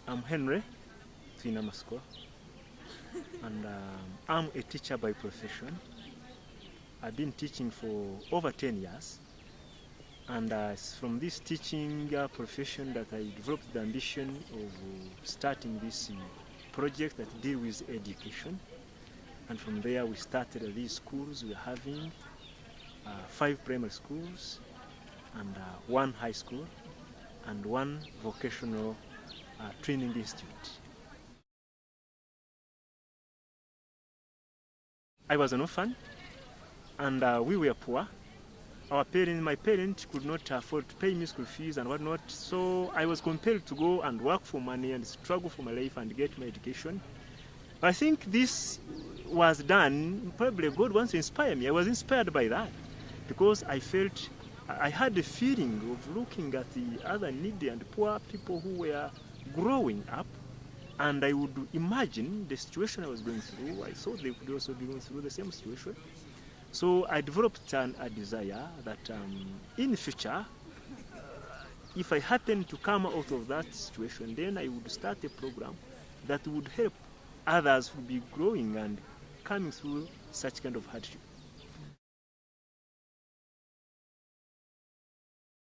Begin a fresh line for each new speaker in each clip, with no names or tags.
I'm Henry Twinamasko, and I'm a teacher by profession. I've been teaching for over 10 years, and it's from this teaching profession that I developed the ambition of starting this project that deals with education. And from there we started these schools. We're having 5 primary schools and 1 high school and 1 vocational training institute. I was an orphan, and we were poor. My parents could not afford to pay me school fees and whatnot, so I was compelled to go and work for money and struggle for my life and get my education. I think this was done, probably God wants to inspire me. I was inspired by that because I felt, I had the feeling of looking at the other needy and poor people who were growing up, and I would imagine the situation I was going through. I thought they could also be going through the same situation. So I developed a desire that in the future, if I happen to come out of that situation, then I would start a program that would help others who be growing and coming through such kind of hardship.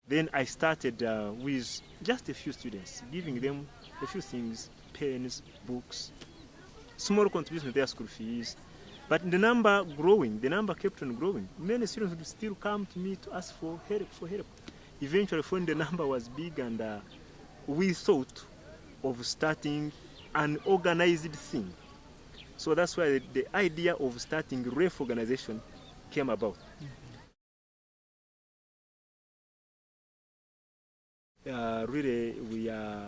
Then I started with just a few students, giving them a few things, pens, books, small contribution to their school fees. But the number growing, the number kept on growing. Many students would still come to me to ask for help. Eventually, when the number was big, and we thought of starting an organized thing. So that's why the idea of starting REF organization came about. Really, we are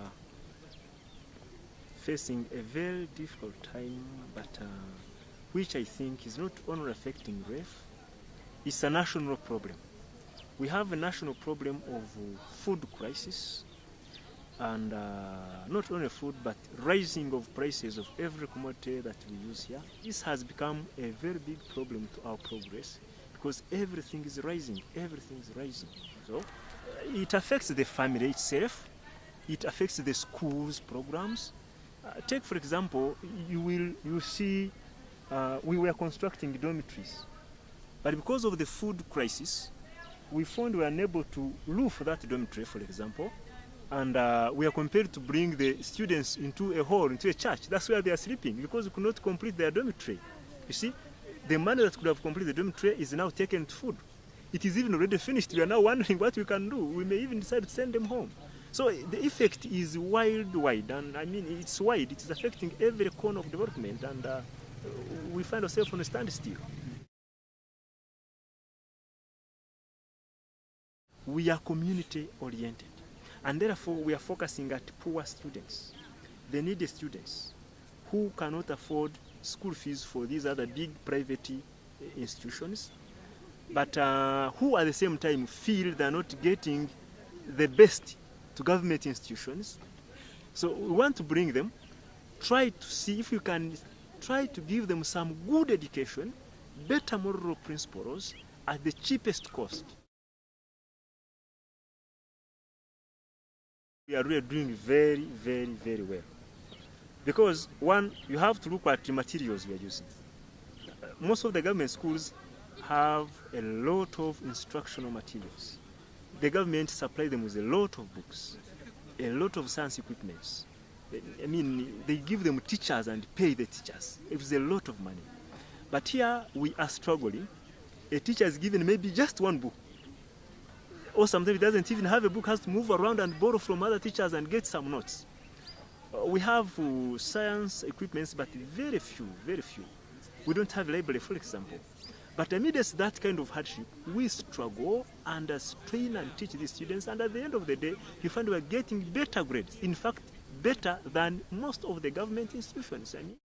facing a very difficult time, but which I think is not only affecting REF, it's a national problem. We have a national problem of food crisis, and not only food, but rising of prices of every commodity that we use here. This has become a very big problem to our progress because everything is rising. So it affects the family itself, it affects the schools programs. Take for example, you see we were constructing dormitories, but because of the food crisis, we found we were unable to roof that dormitory, for example, and we are compelled to bring the students into a hall, into a church. That's where they are sleeping because we could not complete their dormitory. You see, the money that could have completed the dormitory is now taken to food. It is even already finished. We are now wondering what we can do. We may even decide to send them home. So the effect is wide, and I mean it's wide. It is affecting every corner of development, and we find ourselves on a standstill. We are community oriented, and therefore we are focusing at poor students, the needy students who cannot afford school fees for these other big private institutions, but who at the same time feel they are not getting the best to government institutions. So we want to bring them, try to see if we can try to give them some good education, better moral principles at the cheapest cost. We are really doing very, very, very well. Because one, you have to look at the materials we are using. Most of the government schools have a lot of instructional materials. The government supplies them with a lot of books, a lot of science equipments. I mean, they give them teachers and pay the teachers. It's a lot of money. But here we are struggling. A teacher is given maybe just 1 book. Or sometimes he doesn't even have a book, has to move around and borrow from other teachers and get some notes. We have science equipments, but very few. We don't have library, for example. But amidst that kind of hardship, we struggle and train and teach these students, and at the end of the day, you find we are getting better grades. In fact, better than most of the government institutions. I mean.